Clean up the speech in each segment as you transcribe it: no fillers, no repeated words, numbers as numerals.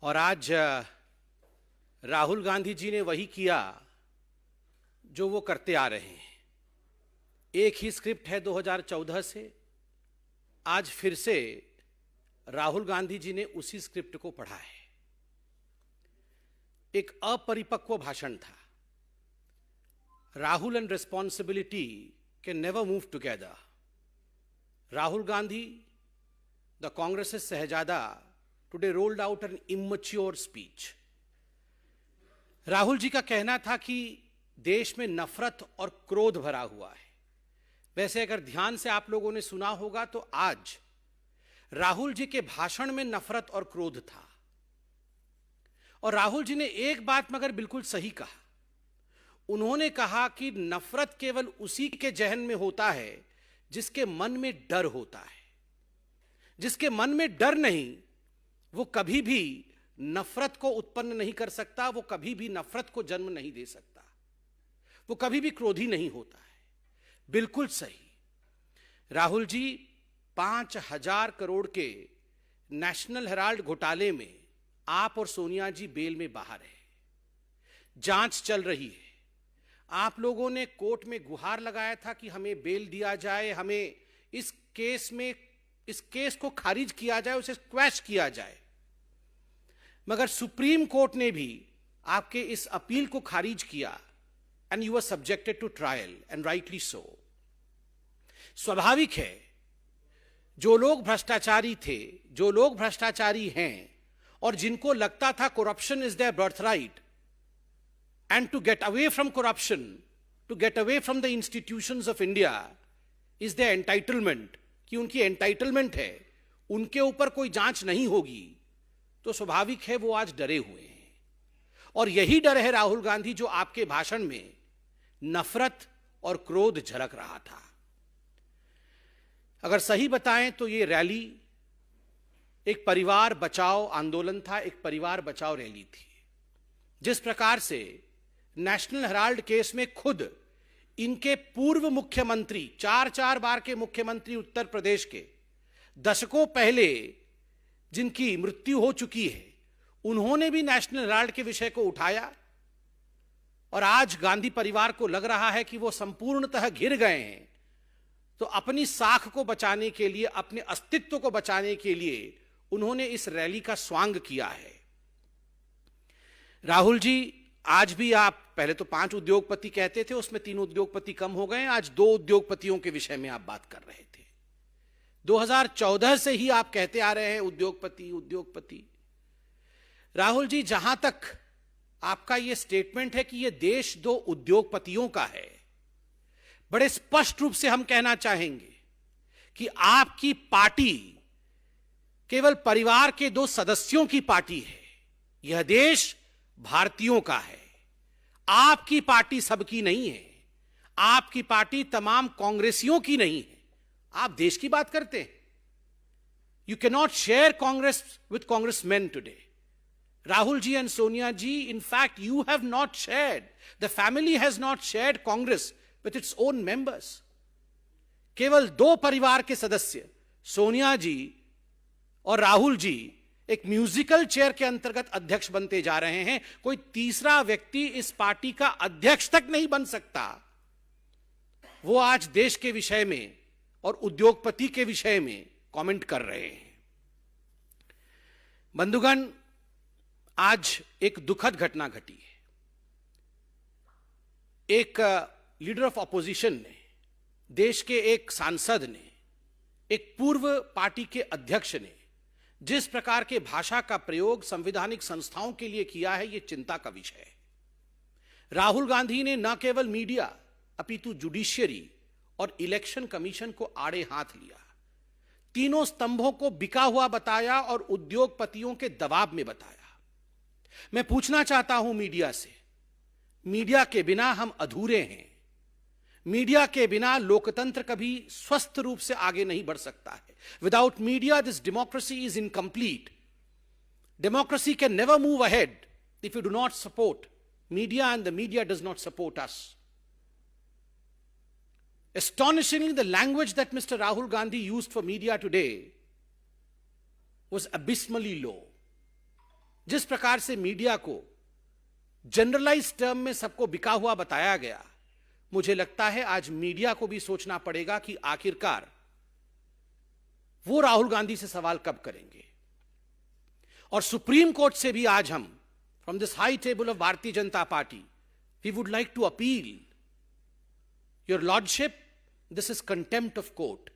और आज राहुल गांधी जी ने वही किया जो वो करते आ रहे हैं। एक ही स्क्रिप्ट है 2014 से। आज फिर से राहुल गांधी जी ने उसी स्क्रिप्ट को पढ़ा है। एक अपरिपक्व भाषण था। Rahul and responsibility can never move together. Rahul Gandhi, the Congress शहजादा, today rolled out an immature speech. Rahul ji का कहना था कि देश में नफरत और क्रोध भरा हुआ है। वैसे अगर ध्यान से आप लोगों ने सुना होगा तो आज राहुल जी के भाषण में नफरत और क्रोध था। और राहुल जी ने एक बात मगर बिल्कुल सही कहा। उन्होंने कहा कि नफरत केवल उसी के जहन में होता है जिसके मन में डर होता है। जिसके मन में डर नहीं, वो कभी भी नफरत को उत्पन्न नहीं कर सकता, वो कभी भी नफरत को जन्म नहीं दे सकता, वो कभी भी क्रोधी नहीं होता है। बिल्कुल सही। राहुल जी 5,000 करोड़ के नेशनल हेराल्ड घोटाले में आप और सोनिया जी बेल में बाहर है। जांच चल रही है। आप लोगों ने कोर्ट में गुहार लगाया था कि हमें बेल दिया जाए, हमें इस केस को खारिज किया जाए, उसे स्क्वैश किया जाए। मगर सुप्रीम कोर्ट ने भी आपके इस अपील को खारिज किया and you are subjected to trial and rightly so. स्वाभाविक है, जो लोग भ्रष्टाचारी थे, जो लोग भ्रष्टाचारी हैं और जिनको लगता था corruption is their birthright, and to get away from corruption, to get away from the institutions of India is their entitlement, कि उनकी entitlement है, उनके ऊपर कोई जांच नहीं होगी, तो स्वाभाविक है वो आज डरे हुए हैं। और यही डर है राहुल गांधी जो आपके भाषण में नफरत और क्रोध झलक रहा था। अगर सही बताएं तो ये रैली एक परिवार बचाओ आंदोलन था, एक परिवार बचाओ रैली थी। जिस प्रकार से नेशनल हेराल्ड केस में खुद इनके पूर्व मुख्यमंत्री, 4 बार के मुख्यमंत्री उत्तर प्रदेश के, दशकों पहले जिनकी मृत्यु हो चुकी है, उन्होंने भी नेशनल हेराल्ड के विषय को उठाया। और आज गांधी परिवार को लग रहा है कि वो संपूर्णतः घिर गए हैं, तो अपनी साख को बचाने के लिए, अपने अस्तित्व को बचाने के लिए उन्होंने इस रैली का स्वांग किया है। राहुल जी, आज भी आप पहले तो 5 उद्योगपति कहते थे, उसमें 3 उद्योगपति कम हो गए। आज 2 उद्योगपतियों के विषय में आप बात कर रहे थे। 2014 से ही आप कहते आ रहे हैं उद्योगपति उद्योगपति। राहुल जी, जहां तक आपका यह स्टेटमेंट है कि यह देश 2 उद्योगपतियों का है, बड़े स्पष्ट रूप से हम कहना चाहेंगे कि आपकी पार्टी केवल परिवार के 2 सदस्यों की पार्टी है। यह देश भारतीयों का है। आपकी पार्टी सबकी नहीं है। आपकी पार्टी तमाम कांग्रेसियों की नहीं है। आप देश की बात करते हैं। You can not share Congress with congressman today. Rahul ji and Sonia ji, in fact, you have not shared, the family has not shared Congress with its own members. केवल 2 परिवार के सदस्य, सोनिया जी और राहुल जी, एक म्यूजिकल चेयर के अंतर्गत अध्यक्ष बनते जा रहे हैं। कोई तीसरा व्यक्ति इस पार्टी का अध्यक्ष तक नहीं बन सकता। वो आज देश के विषय में और उद्योगपति के विषय में कमेंट कर रहे हैं। बंधुगण, आज एक दुखद घटना घटी है। एक लीडर ऑफ ऑपोजिशन ने, देश के एक सांसद ने, एक पूर्व पार्टी के अध्यक्ष ने जिस प्रकार के भाषा का प्रयोग संवैधानिक संस्थाओं के लिए किया है, यह चिंता का विषय है। राहुल गांधी ने न केवल मीडिया अपितु जुडिशियरी और इलेक्शन कमीशन को आड़े हाथ लिया, तीनों स्तंभों को बिका हुआ बताया और उद्योगपतियों के दबाव में बताया। मैं पूछना चाहता हूं मीडिया से, मीडिया के बिना हम अधूरे हैं। मीडिया के बिना लोकतंत्र कभी स्वस्थ रूप से आगे नहीं बढ़ सकता है। Without media this democracy is incomplete. Democracy can never move ahead if you do not support media and the media does not support us. Astonishingly, the language that Mr. Rahul Gandhi used for media today was abysmally low. जिस प्रकार से media को generalise term में सबको बिका हुआ बताया गया, मुझे लगता है आज मीडिया को भी सोचना पड़ेगा कि आखिरकार वो राहुल गांधी से सवाल कब करेंगे। और सुप्रीम कोर्ट से भी आज हम from this high table of Bharatiya Janata Party we would like to appeal, your lordship, this is contempt of court.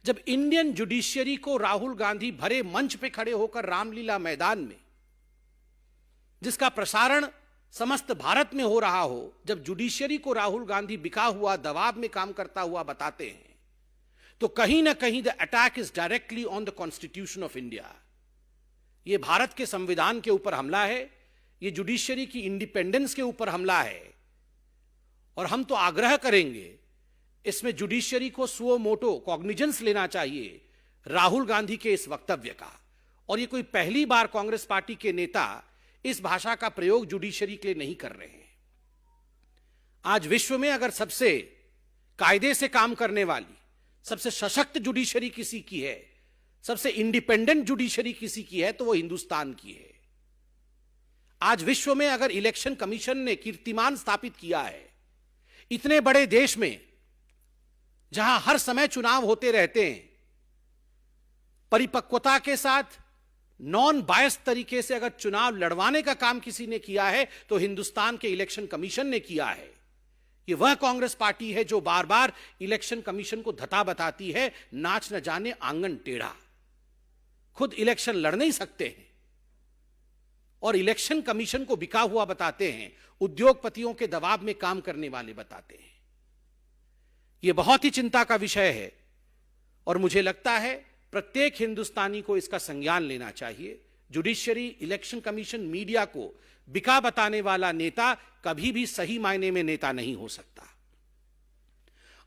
जब इंडियन जुडिशियरी को राहुल गांधी भरे मंच पे खड़े होकर रामलीला मैदान में, जिसका प्रसारण समस्त भारत में हो रहा हो, जब जुडिशियरी को राहुल गांधी बिका हुआ, दबाव में काम करता हुआ बताते हैं, तो कहीं ना कहीं the attack is directly on the constitution of India. यह भारत के संविधान के ऊपर हमला है, यह जुडिशियरी की इंडिपेंडेंस के ऊपर हमला है। और हम तो आग्रह करेंगे, इसमें जुडिशियरी को सुओ मोटो कॉग्निजेंस लेना चाहिए राहुल गांधी के इस वक्तव्य का। और यह कोई पहली बार कांग्रेस पार्टी के नेता इस भाषा का प्रयोग जुडिशियरी के लिए नहीं कर रहे हैं। आज विश्व में अगर सबसे कायदे से काम करने वाली, सबसे सशक्त जुडिशियरी किसी की है, सबसे इंडिपेंडेंट जुडिशियरी किसी की है, तो वो हिंदुस्तान की है। आज विश्व में अगर इलेक्शन कमीशन ने कीर्तिमान स्थापित किया है, इतने बड़े देश में जहां हर समय चुनाव होते रहते हैं, परिपक्वता के साथ नॉन बायस तरीके से अगर चुनाव लड़वाने का काम किसी ने किया है तो हिंदुस्तान के इलेक्शन कमीशन ने किया है। यह वह कांग्रेस पार्टी है जो बार बार इलेक्शन कमीशन को धता बताती है, नाच न जाने आंगन टेढ़ा। खुद इलेक्शन लड़ नहीं सकते हैं और इलेक्शन कमीशन को बिका हुआ बताते हैं, उद्योगपतियों के दबाव में काम करने वाले बताते हैं। यह बहुत ही चिंता का विषय है और मुझे लगता है प्रत्येक हिंदुस्तानी को इसका संज्ञान लेना चाहिए। जुडिशियरी, इलेक्शन कमीशन, मीडिया को बिका बताने वाला नेता कभी भी सही मायने में नेता नहीं हो सकता।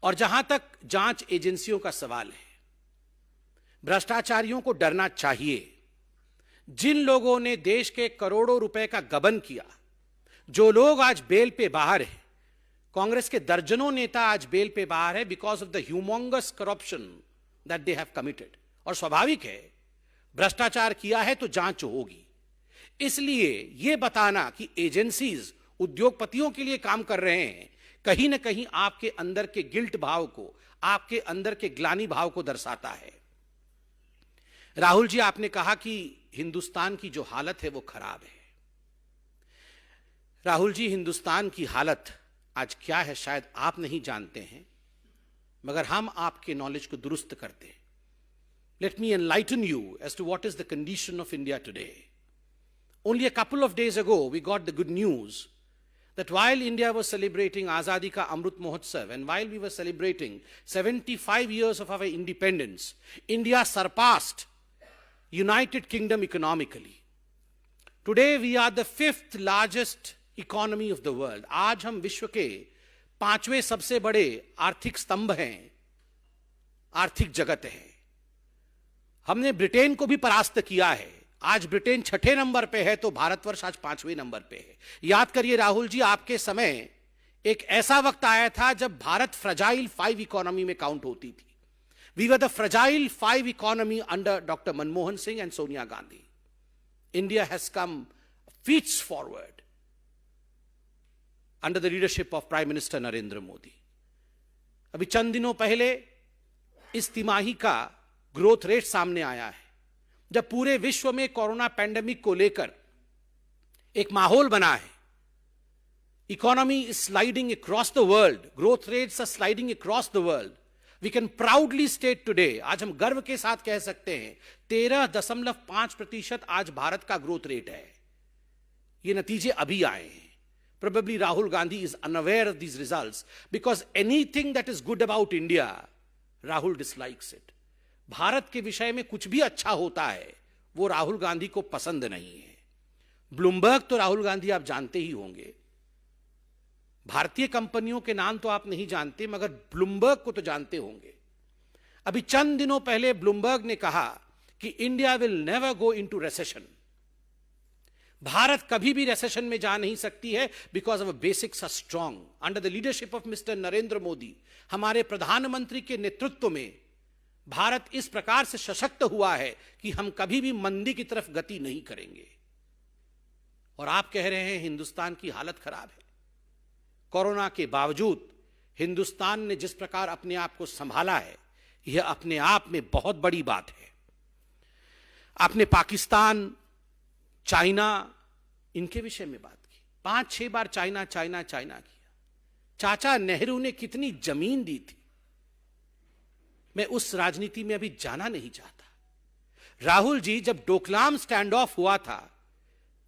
और जहां तक जांच एजेंसियों का सवाल है, भ्रष्टाचारियों को डरना चाहिए। जिन लोगों ने देश के करोड़ों रुपए का गबन किया, जो लोग आज बेल पे बाहर हैं, कांग्रेस के दर्जनों नेता आज बेल पे बाहर है because of the humongous corruption that they have committed. और स्वाभाविक है, भ्रष्टाचार किया है तो जांच होगी। इसलिए यह बताना कि एजेंसीज उद्योगपतियों के लिए काम कर रहे हैं, कहीं ना कहीं आपके अंदर के गिल्ट भाव को, आपके अंदर के ग्लानि भाव को दर्शाता है। राहुल जी, आपने कहा कि हिंदुस्तान की जो हालत है वो खराब है। राहुल जी, हिंदुस्तान की हालत आज क्या है शायद आप नहीं जानते हैं, मगर हम आपके नॉलेज को दुरुस्त करते हैं। Let me enlighten you as to what is the condition of India today. Only a couple of days ago, we got the good news that while India was celebrating Azadi Ka Amrit Mahotsav and while we were celebrating 75 years of our independence, India surpassed United Kingdom economically. Today, we are the 5th largest economy of the world. आज हम विश्व के 5वें सबसे बड़े आर्थिक स्तंभ हैं, आर्थिक जगत है। हमने ब्रिटेन को भी परास्त किया है। आज ब्रिटेन 6ठे नंबर पे है तो भारतवर्ष आज 5वें नंबर पे है। याद करिए राहुल जी, आपके समय एक ऐसा वक्त आया था जब भारत फ्रजाइल 5 इकोनॉमी में काउंट होती थी। We were the fragile 5 economy under doctor Manmohan Singh and Sonia Gandhi. India has come feats forward under the leadership of prime minister Narendra Modi. अभी चंद दिनों पहले इस तिमाही का ग्रोथ रेट सामने आया है, जब पूरे विश्व में कोरोना पैंडेमिक को लेकर एक माहौल बना है। Economy is sliding across the world, growth rates are sliding across the world. We can proudly state today, आज हम गर्व के साथ कह सकते हैं 13.5% आज भारत का ग्रोथ रेट है। ये नतीजे अभी आए हैं। Probably Rahul Gandhi is unaware of these results because anything that is good about India, Rahul dislikes it. Bharat के विषय में कुछ भी अच्छा होता है वो राहुल गांधी को पसंद नहीं है। ब्लूमबर्ग तो राहुल गांधी आप जानते ही होंगे। भारतीय कंपनियों के नाम तो आप नहीं जानते, मगर ब्लूमबर्ग को तो जानते होंगे। अभी चंद दिनों पहले ब्लूमबर्ग ने कहा कि India will never go into recession. Bharat कभी भी रिसेशन में जा नहीं सकती है because of basics are strong. Under the leadership of mister Narendra Modi, हमारे प्रधानमंत्री के नेतृत्व में भारत इस प्रकार से सशक्त हुआ है कि हम कभी भी मंदी की तरफ गति नहीं करेंगे। और आप कह रहे हैं हिंदुस्तान की हालत खराब है। कोरोना के बावजूद हिंदुस्तान ने जिस प्रकार अपने आप को संभाला है, यह अपने आप में बहुत बड़ी बात है। आपने पाकिस्तान, चाइना, इनके विषय में बात की। 5-6 बार चाइना चाइना चाइना किया। चाचा नेहरू ने कितनी जमीन दी थी, मैं उस राजनीति में अभी जाना नहीं चाहता। राहुल जी, जब डोकलाम स्टैंड ऑफ हुआ था,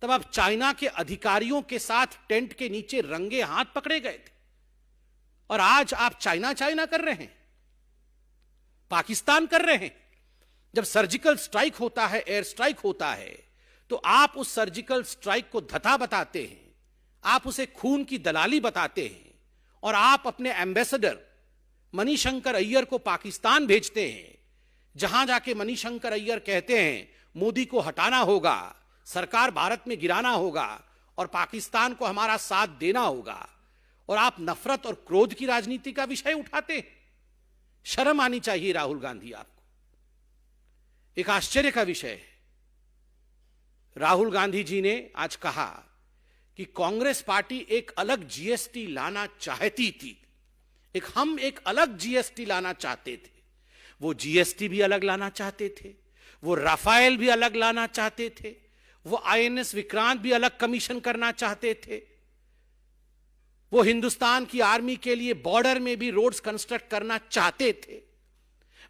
तब आप चाइना के अधिकारियों के साथ टेंट के नीचे रंगे हाथ पकड़े गए थे, और आज आप चाइना चाइना कर रहे हैं, पाकिस्तान कर रहे हैं। जब सर्जिकल स्ट्राइक होता है, एयर स्ट्राइक होता है, तो आप उस सर्जिकल स्ट्राइक को धता बताते हैं, आप उसे खून की दलाली बताते हैं, और आप अपने एम्बेसडर मणिशंकर अय्यर को पाकिस्तान भेजते हैं, जहां जाके मणिशंकर अय्यर कहते हैं मोदी को हटाना होगा, सरकार भारत में गिराना होगा और पाकिस्तान को हमारा साथ देना होगा, और आप नफरत और क्रोध की राजनीति का विषय उठाते हैं। शर्म आनी चाहिए राहुल गांधी आपको। एक आश्चर्य का विषय है, राहुल गांधी जी ने आज कहा कि कांग्रेस पार्टी एक अलग जीएसटी लाना चाहती थी। हम एक अलग जीएसटी लाना चाहते थे। वो जीएसटी भी अलग लाना चाहते थे, वो राफेल भी अलग लाना चाहते थे, वो आईएनएस विक्रांत भी अलग कमीशन करना चाहते थे, वो हिंदुस्तान की आर्मी के लिए बॉर्डर में भी रोड्स कंस्ट्रक्ट करना चाहते थे।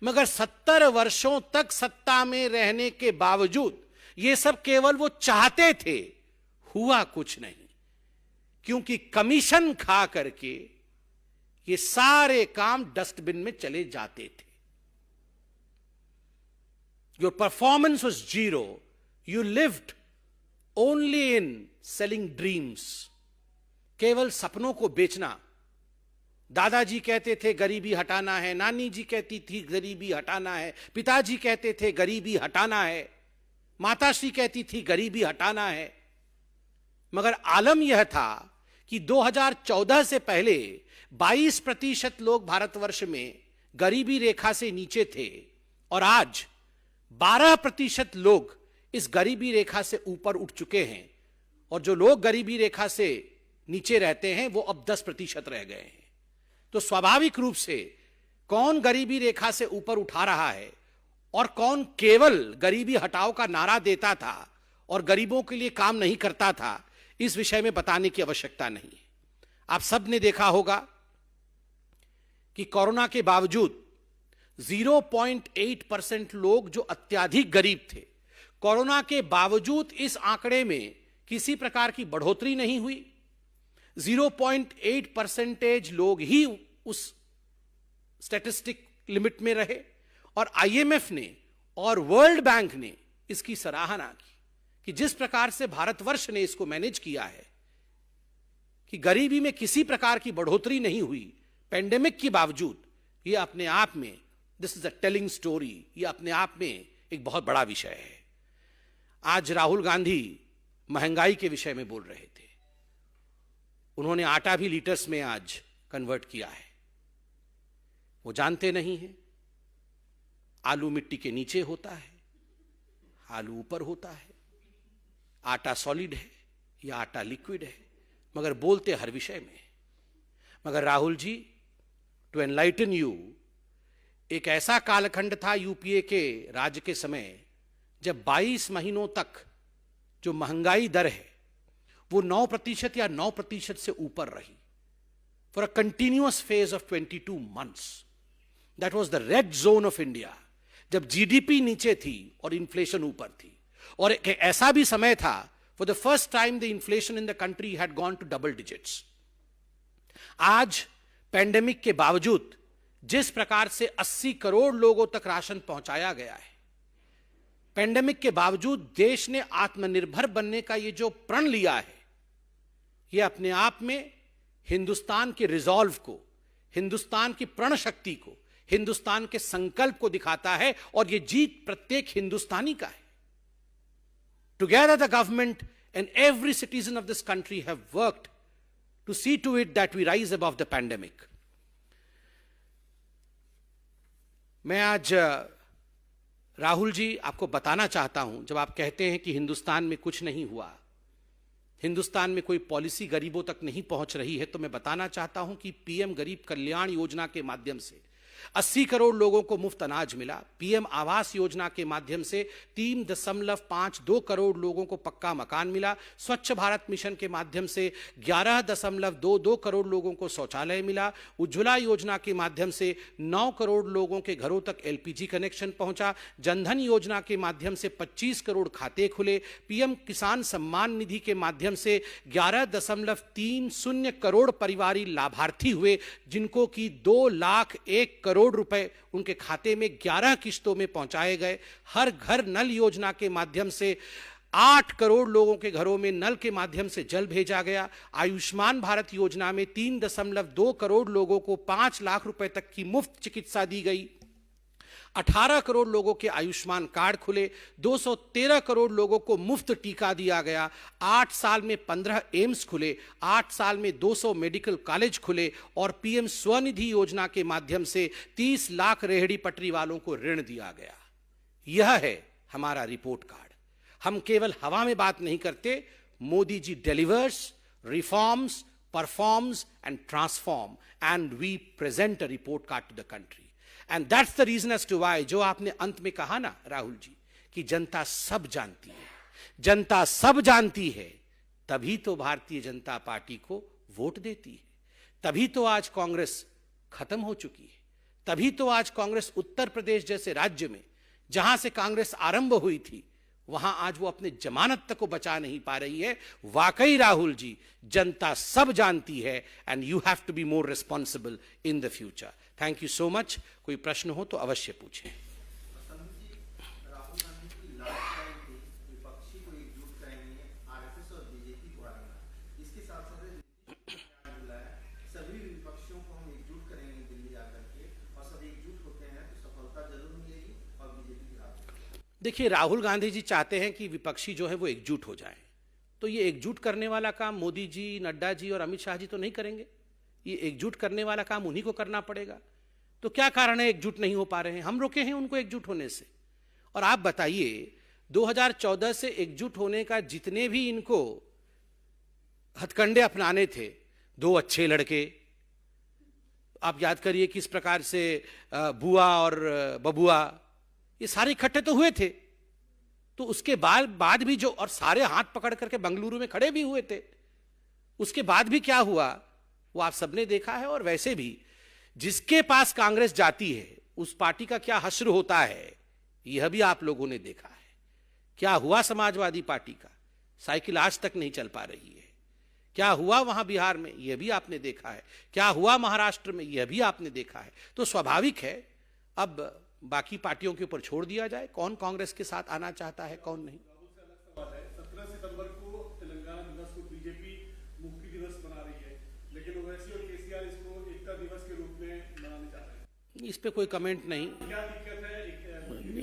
मगर 70 वर्षों तक सत्ता में रहने के बावजूद ये सब केवल वो चाहते थे, हुआ कुछ नहीं, क्योंकि कमीशन खा करके ये सारे काम डस्टबिन में चले जाते थे। Your performance was zero, you lived only in selling dreams, केवल सपनों को बेचना। दादाजी कहते थे गरीबी हटाना है, नानी जी कहती थी गरीबी हटाना है, पिताजी कहते थे गरीबी हटाना है, माताश्री कहती थी गरीबी हटाना है। मगर आलम यह था कि 2014 से पहले 22% लोग भारतवर्ष में गरीबी रेखा से नीचे थे, और आज 12% लोग इस गरीबी रेखा से ऊपर उठ चुके हैं, और जो लोग गरीबी रेखा से नीचे रहते हैं वो अब 10% रह गए हैं। तो स्वाभाविक रूप से कौन गरीबी रेखा से ऊपर उठा रहा है और कौन केवल गरीबी हटाओ का नारा देता था और गरीबों के लिए काम नहीं करता था, इस विषय में बताने की आवश्यकता नहीं है। आप सब ने देखा होगा कि कोरोना के बावजूद 0.8% लोग जो अत्यधिक गरीब थे, कोरोना के बावजूद इस आंकड़े में किसी प्रकार की बढ़ोतरी नहीं हुई। 0.8% लोग ही उस स्टैटिस्टिक लिमिट में रहे, और आईएमएफ ने और वर्ल्ड बैंक ने इसकी सराहना की कि जिस प्रकार से भारतवर्ष ने इसको मैनेज किया है, कि गरीबी में किसी प्रकार की बढ़ोतरी नहीं हुई पेंडेमिक के बावजूद, ये अपने आप में, this is a telling story, ये अपने आप में एक बहुत बड़ा विषय है। आज राहुल गांधी महंगाई के विषय में बोल रहे थे। उन्होंने आटा भी लीटर्स में आज कन्वर्ट किया है। वो जानते नहीं हैं आलू मिट्टी के नीचे होता है, आलू ऊपर होता है, आटा सॉलिड है या आटा लिक्विड है, मगर बोलते हर विषय में। मगर Rahul ji, to enlighten you, एक ऐसा कालखंड था यूपीए के राज्य के समय जब 22 महीनों तक जो महंगाई दर है वो 9% या 9% से ऊपर रही, for a continuous phase of 22 months। That was the red zone of India, जब जीडीपी नीचे थी और इन्फ्लेशन ऊपर थी। और एक ऐसा भी समय था, for the first time the inflation in the country had gone to double digits. आज पैंडेमिक के बावजूद जिस प्रकार से 80 करोड़ लोगों तक राशन पहुंचाया गया है, पैंडेमिक के बावजूद देश ने आत्मनिर्भर बनने का ये जो प्रण लिया है, ये अपने आप में हिंदुस्तान के रिजॉल्व को, हिंदुस्तान की प्रण शक्ति को, हिंदुस्तान के संकल्प को दिखाता है, और ये जीत प्रत्येक हिंदुस्तानी का है। Together the government and every citizen of this country have worked to see to it that we rise above the pandemic. मैं आज राहुल जी आपको बताना चाहता हूं, जब आप कहते हैं कि हिंदुस्तान में कुछ नहीं हुआ, हिंदुस्तान में कोई पॉलिसी गरीबों तक नहीं पहुंच रही है, तो मैं बताना चाहता हूं कि पीएम गरीब कल्याण योजना के माध्यम से 80 करोड़ लोगों को मुफ्त अनाज मिला। पीएम आवास योजना के माध्यम से 3.52 करोड़ लोगों को पक्का मकान मिला। स्वच्छ भारत मिशन के माध्यम से 11.22 करोड़ लोगों को शौचालय मिला। उज्ज्वला योजना के माध्यम से 9 करोड़ लोगों के घरों तक एलपीजी कनेक्शन पहुंचा। जनधन योजना के माध्यम से 25 करोड़ खाते खुले। पीएम किसान सम्मान निधि के माध्यम से 11.30 करोड़ परिवारी लाभार्थी हुए, जिनको कि 2,01,000 करोड़ रुपए उनके खाते में 11 किश्तों में पहुंचाए गए। हर घर नल योजना के माध्यम से 8 करोड़ लोगों के घरों में नल के माध्यम से जल भेजा गया। आयुष्मान भारत योजना में 3.2 करोड़ लोगों को 5 लाख रुपए तक की मुफ्त चिकित्सा दी गई। 18 करोड़ लोगों के आयुष्मान कार्ड खुले। 213 करोड़ लोगों को मुफ्त टीका दिया गया। 8 साल में 15 एम्स खुले। 8 साल में 200 मेडिकल कॉलेज खुले। और पीएम स्वनिधि योजना के माध्यम से 30 लाख रेहड़ी पटरी वालों को ऋण दिया गया। यह है हमारा रिपोर्ट कार्ड। हम केवल हवा में बात नहीं करते। Modi ji delivers, reforms, performs and transform, and we present a report card to the country. And that's the reason as to why, जो आपने अंत में कहा ना राहुल जी, कि जनता सब जानती है, जनता सब जानती है, तभी तो भारतीय जनता पार्टी को वोट देती है, तभी तो आज कांग्रेस खत्म हो चुकी है, तभी तो आज कांग्रेस उत्तर प्रदेश जैसे राज्य में, जहां से कांग्रेस आरंभ हुई थी, वहां आज वो अपने जमानत तक को बचा नहीं पा रही है। वाकई राहुल जी, जनता सब जानती है, and you have to be more responsible in the future. Thank you so much. कोई प्रश्न हो तो अवश्य पूछें। देखिए, राहुल गांधी जी चाहते हैं कि विपक्षी जो है वो एकजुट हो जाए, तो ये एकजुट करने वाला काम मोदी जी, नड्डा जी और अमित शाह जी तो नहीं करेंगे। ये एकजुट करने वाला काम उन्हीं को करना पड़ेगा। तो क्या कारण है एकजुट नहीं हो पा रहे हैं? हम रोके हैं उनको एकजुट होने से। और आप बताइए, 2014 से एकजुट होने का जितने भी इनको हथकंडे अपनाने थे, 2 अच्छे लड़के, आप याद करिए किस प्रकार से बुआ और बबुआ, ये सारे इकट्ठे तो हुए थे। तो उसके बाद भी जो, और सारे हाथ पकड़ करके बेंगलुरु में खड़े भी हुए थे, उसके बाद भी क्या हुआ वो आप सबने देखा है। और वैसे भी जिसके पास कांग्रेस जाती है उस पार्टी का क्या हश्र होता है, यह भी आप लोगों ने देखा है। क्या हुआ समाजवादी पार्टी का? साइकिल आज तक नहीं चल पा रही है। क्या हुआ वहां बिहार में? यह भी आपने देखा है। क्या हुआ महाराष्ट्र में? यह भी आपने देखा है। तो स्वाभाविक है अब बाकी पार्टियों के ऊपर छोड़ दिया जाए, कौन कांग्रेस के साथ आना चाहता है, कौन नहीं। 17 सितंबर को तेलंगाना दिवस को बीजेपी मुक्ति दिवस मना रही है, लेकिन ओवैसी और केसीआर इसको एकता दिवस के रूप में मनाने चाह रहे हैं। इस पे कोई कमेंट नहीं, क्या दिक्कत है?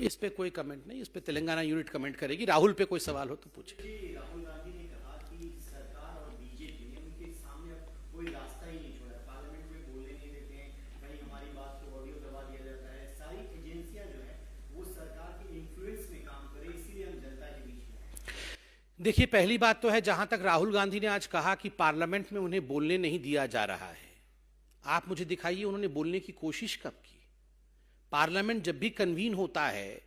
इस पे कोई कमेंट नहीं। इस पे तेलंगाना यूनिट कमेंट करेगी। राहुल पे कोई सवाल हो तो पूछे। राहुल गांधी ने कहा कि सरकार और बीजेपी ने उनके सामने अब कोई रास्ता ही नहीं छोड़ा, पार्लियामेंट में बोलने नहीं देते हैं, कहीं हमारी बात को ऑडियो दबा दिया जाता है। सारी एजेंसियां जो है वो सरकार के इन्फ्लुएंस में काम करे, इसीलिए हम जनता के बीच में। देखिए, पहली बात तो है, जहां तक राहुल गांधी ने आज कहा कि पार्लियामेंट में उन्हें बोलने नहीं दिया जा रहा है, आप मुझे दिखाइए उन्होंने बोलने की कोशिश कब की? पार्लियामेंट जब भी कन्वीन होता है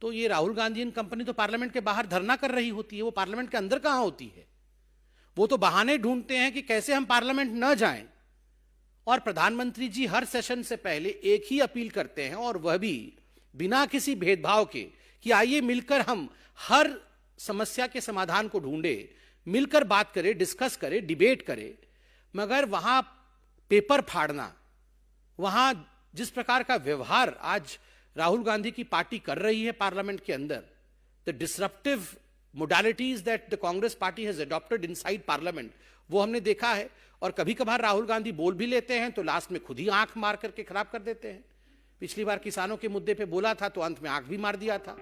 तो ये राहुल गांधी एंड कंपनी तो पार्लियामेंट के बाहर धरना कर रही होती है, वो पार्लियामेंट के अंदर कहां होती है। वो तो बहाने ढूंढते हैं कि कैसे हम पार्लियामेंट न जाएं। और प्रधानमंत्री जी हर सेशन से पहले एक ही अपील करते हैं, और वह भी बिना किसी भेदभाव के, कि आइए मिलकर हम हर समस्या के समाधान को ढूंढे, मिलकर बात करें, डिस्कस करें, डिबेट करें। मगर वहां पेपर फाड़ना, वहां जिस प्रकार का व्यवहार आज राहुल गांधी की पार्टी कर रही है पार्लियामेंट के अंदर, the disruptive modalities that the Congress party has adopted inside parliament, वो हमने देखा है। और कभी कभार राहुल गांधी बोल भी लेते हैं तो लास्ट में खुद ही आंख मार करके खराब कर देते हैं। पिछली बार किसानों के मुद्दे पे बोला था तो अंत में आंख भी मार दिया था।